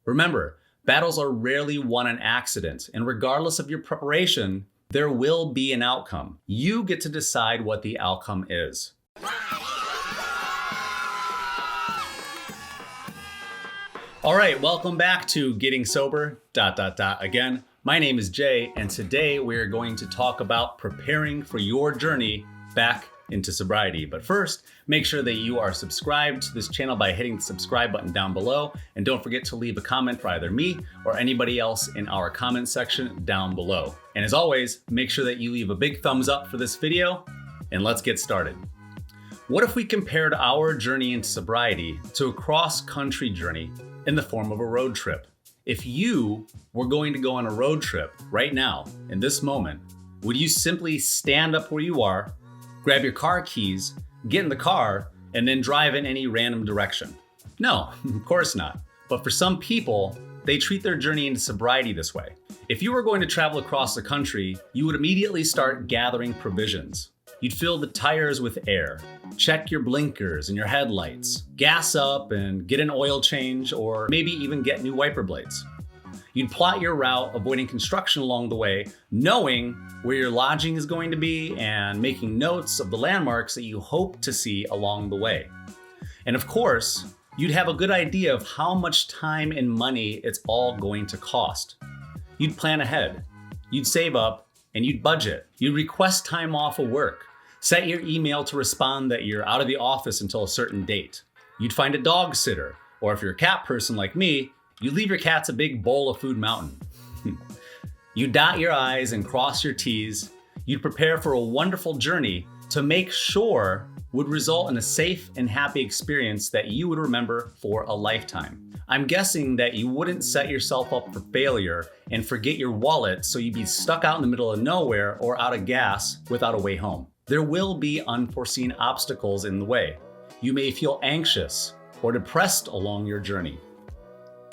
Remember, battles are rarely won on accident, and regardless of your preparation, there will be an outcome. You get to decide what the outcome is. All right, welcome back to Getting Sober, again. My name is Jay, and today we're going to talk about preparing for your journey back into sobriety. But first, make sure that you are subscribed to this channel by hitting the subscribe button down below. And don't forget to leave a comment for either me or anybody else in our comment section down below. And as always, make sure that you leave a big thumbs up for this video, and let's get started. What if we compared our journey into sobriety to a cross-country journey in the form of a road trip? If you were going to go on a road trip right now, in this moment, would you simply stand up where you are, grab your car keys, get in the car, and then drive in any random direction? No, of course not. But for some people, they treat their journey into sobriety this way. If you were going to travel across the country, you would immediately start gathering provisions. You'd fill the tires with air, check your blinkers and your headlights, gas up and get an oil change, or maybe even get new wiper blades. You'd plot your route, avoiding construction along the way, knowing where your lodging is going to be and making notes of the landmarks that you hope to see along the way. And of course, you'd have a good idea of how much time and money it's all going to cost. You'd plan ahead, you'd save up, and you'd budget. You'd request time off of work, set your email to respond that you're out of the office until a certain date. You'd find a dog sitter, or if you're a cat person like me, you leave your cats a big bowl of food mountain. You dot your I's and cross your T's. You'd prepare for a wonderful journey to make sure would result in a safe and happy experience that you would remember for a lifetime. I'm guessing that you wouldn't set yourself up for failure and forget your wallet so you'd be stuck out in the middle of nowhere or out of gas without a way home. There will be unforeseen obstacles in the way. You may feel anxious or depressed along your journey.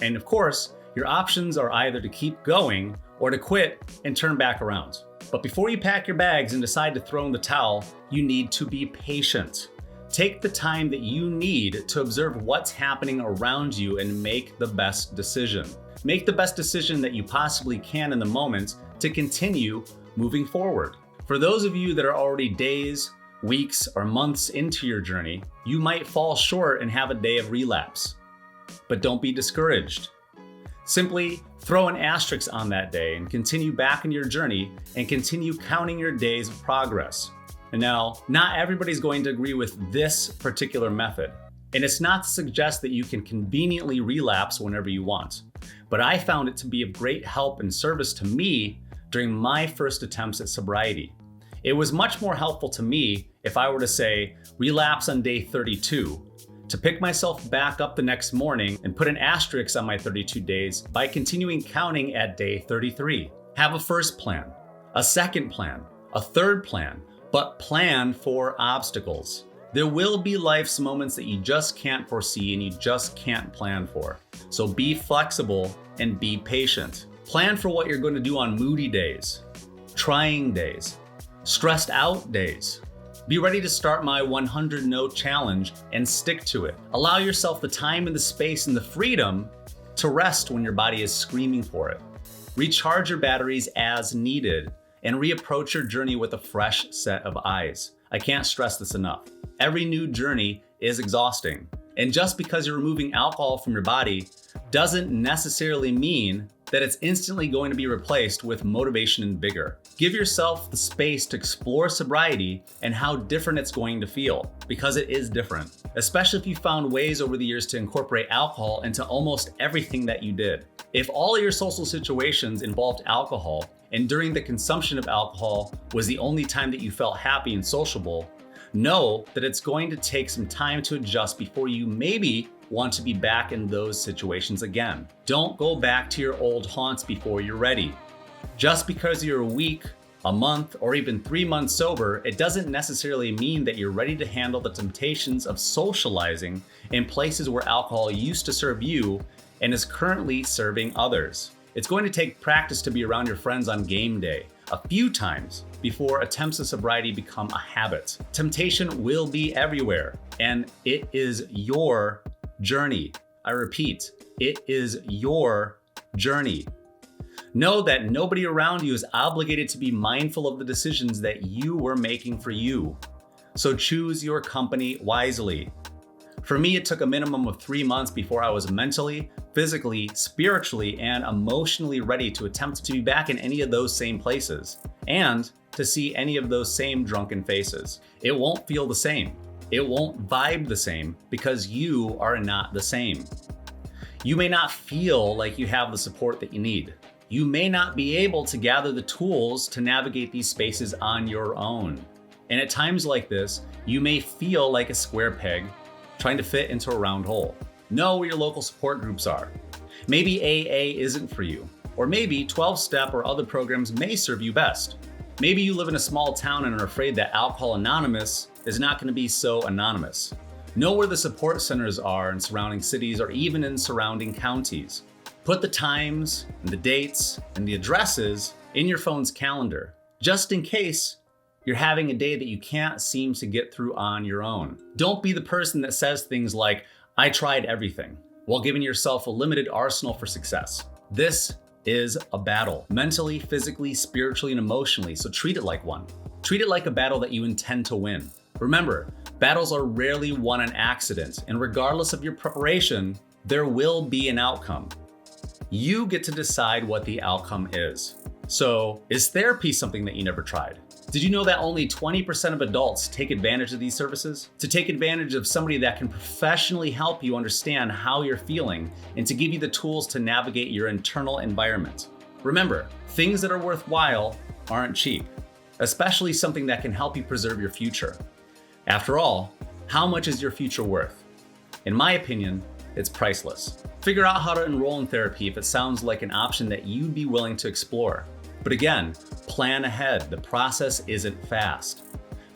And of course, your options are either to keep going or to quit and turn back around. But before you pack your bags and decide to throw in the towel, you need to be patient. Take the time that you need to observe what's happening around you and make the best decision. Make the best decision that you possibly can in the moment to continue moving forward. For those of you that are already days, weeks, or months into your journey, you might fall short and have a day of relapse. But don't be discouraged. Simply throw an asterisk on that day and continue back in your journey and continue counting your days of progress. And now, not everybody's going to agree with this particular method. And it's not to suggest that you can conveniently relapse whenever you want. But I found it to be of great help and service to me during my first attempts at sobriety. It was much more helpful to me if I were to say, relapse on day 32, to pick myself back up the next morning and put an asterisk on my 32 days by continuing counting at day 33. Have a first plan, a second plan, a third plan, but plan for obstacles. There will be life's moments that you just can't foresee and you just can't plan for. So be flexible and be patient. Plan for what you're going to do on moody days, trying days, stressed out days. Be ready to start my 100 no challenge and stick to it. Allow yourself the time and the space and the freedom to rest when your body is screaming for it. Recharge your batteries as needed and reapproach your journey with a fresh set of eyes. I can't stress this enough. Every new journey is exhausting. And just because you're removing alcohol from your body doesn't necessarily mean that it's instantly going to be replaced with motivation and vigor. Give yourself the space to explore sobriety and how different it's going to feel, because it is different, especially if you found ways over the years to incorporate alcohol into almost everything that you did. If all of your social situations involved alcohol, and during the consumption of alcohol was the only time that you felt happy and sociable, know that it's going to take some time to adjust before you maybe want to be back in those situations again. Don't go back to your old haunts before you're ready. Just because you're a week, a month, or even 3 months sober, it doesn't necessarily mean that you're ready to handle the temptations of socializing in places where alcohol used to serve you and is currently serving others. It's going to take practice to be around your friends on game day a few times before attempts at sobriety become a habit. Temptation will be everywhere, and it is your journey. I repeat, it is your journey. Know that nobody around you is obligated to be mindful of the decisions that you were making for you. So choose your company wisely. For me, it took a minimum of 3 months before I was mentally, physically, spiritually, and emotionally ready to attempt to be back in any of those same places and to see any of those same drunken faces. It won't feel the same. It won't vibe the same because you are not the same. You may not feel like you have the support that you need. You may not be able to gather the tools to navigate these spaces on your own. And at times like this, you may feel like a square peg trying to fit into a round hole. Know where your local support groups are. Maybe AA isn't for you, or maybe 12-step or other programs may serve you best. Maybe you live in a small town and are afraid that Alcohol Anonymous is not going to be so anonymous. Know where the support centers are in surrounding cities or even in surrounding counties. Put the times and the dates and the addresses in your phone's calendar, just in case you're having a day that you can't seem to get through on your own. Don't be the person that says things like, "I tried everything," while giving yourself a limited arsenal for success. This is a battle, mentally, physically, spiritually, and emotionally, so treat it like one. Treat it like a battle that you intend to win. Remember, battles are rarely won on accident, and regardless of your preparation, there will be an outcome. You get to decide what the outcome is. So, is therapy something that you never tried? Did you know that only 20% of adults take advantage of these services? To take advantage of somebody that can professionally help you understand how you're feeling and to give you the tools to navigate your internal environment. Remember, things that are worthwhile aren't cheap, especially something that can help you preserve your future. After all, how much is your future worth? In my opinion, it's priceless. Figure out how to enroll in therapy if it sounds like an option that you'd be willing to explore. But again, plan ahead. The process isn't fast.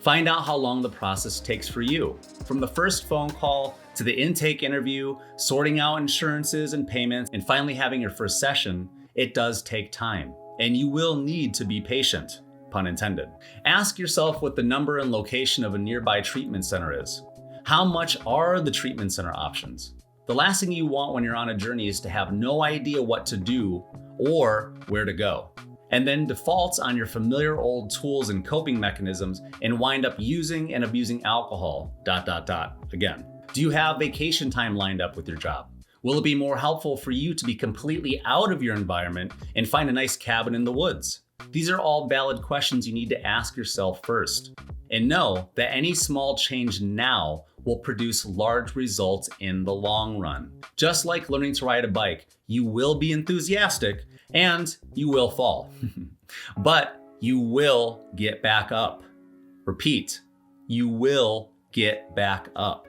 Find out how long the process takes for you. From the first phone call to the intake interview, sorting out insurances and payments, and finally having your first session, it does take time. And you will need to be patient, pun intended. Ask yourself what the number and location of a nearby treatment center is. How much are the treatment center options? The last thing you want when you're on a journey is to have no idea what to do or where to go, and then default on your familiar old tools and coping mechanisms and wind up using and abusing alcohol, ... again. Do you have vacation time lined up with your job? Will it be more helpful for you to be completely out of your environment and find a nice cabin in the woods? These are all valid questions you need to ask yourself first. And know that any small change now will produce large results in the long run. Just like learning to ride a bike, you will be enthusiastic and you will fall. But you will get back up. Repeat, you will get back up.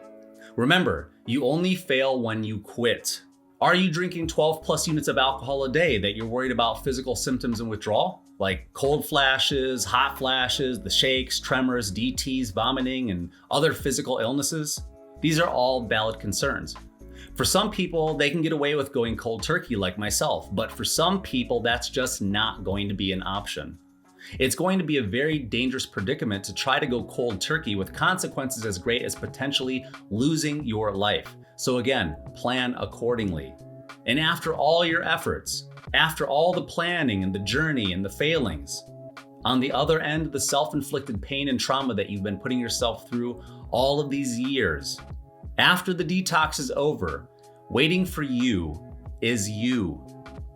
Remember, you only fail when you quit. Are you drinking 12 plus units of alcohol a day that you're worried about physical symptoms and withdrawal? Like cold flashes, hot flashes, the shakes, tremors, DTs, vomiting, and other physical illnesses? These are all valid concerns. For some people, they can get away with going cold turkey like myself, but for some people, that's just not going to be an option. It's going to be a very dangerous predicament to try to go cold turkey with consequences as great as potentially losing your life. So again, plan accordingly. And after all your efforts, after all the planning and the journey and the failings, on the other end of the self-inflicted pain and trauma that you've been putting yourself through all of these years, after the detox is over, waiting for you is you.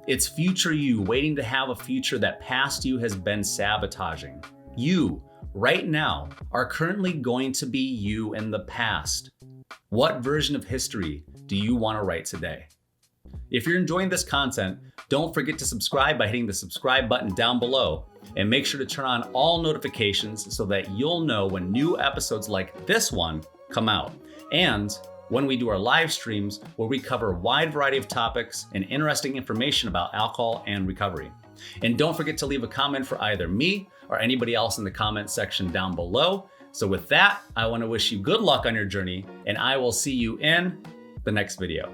It's future you waiting to have a future that past you has been sabotaging. You, right now, are currently going to be you in the past. What version of history do you want to write today? If you're enjoying this content, don't forget to subscribe by hitting the subscribe button down below, and make sure to turn on all notifications so that you'll know when new episodes like this one come out, and when we do our live streams where we cover a wide variety of topics and interesting information about alcohol and recovery. And don't forget to leave a comment for either me or anybody else in the comment section down below. So with that, I want to wish you good luck on your journey, and I will see you in the next video.